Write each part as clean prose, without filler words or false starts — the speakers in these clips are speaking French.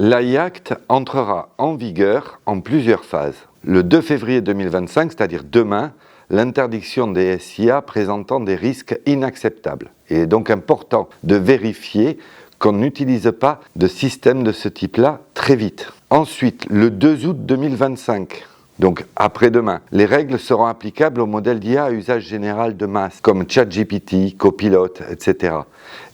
L'AI Act entrera en vigueur en plusieurs phases. Le 2 février 2025, c'est-à-dire demain, l'interdiction des SIA présentant des risques inacceptables. Il est donc important de vérifier qu'on n'utilise pas de système de ce type-là très vite. Ensuite, le 2 août 2025, donc après-demain, les règles seront applicables aux modèles d'IA à usage général de masse, comme ChatGPT, Copilot, etc.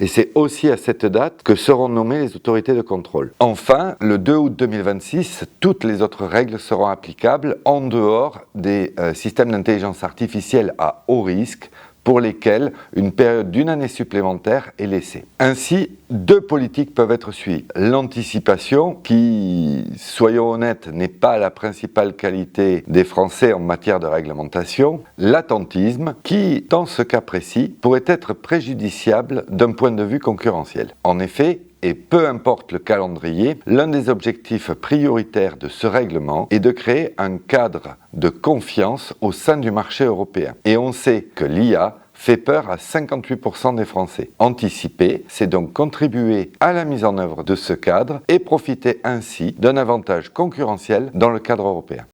Et c'est aussi à cette date que seront nommées les autorités de contrôle. Enfin, le 2 août 2026, toutes les autres règles seront applicables en dehors des systèmes d'intelligence artificielle à haut risque, pour lesquels une période d'une année supplémentaire est laissée. Ainsi, deux politiques peuvent être suivies. L'anticipation, qui, soyons honnêtes, n'est pas la principale qualité des Français en matière de réglementation. L'attentisme, qui, dans ce cas précis, pourrait être préjudiciable d'un point de vue concurrentiel. En effet, et peu importe le calendrier, l'un des objectifs prioritaires de ce règlement est de créer un cadre de confiance au sein du marché européen. Et on sait que l'IA fait peur à 58% des Français. Anticiper, c'est donc contribuer à la mise en œuvre de ce cadre et profiter ainsi d'un avantage concurrentiel dans le cadre européen.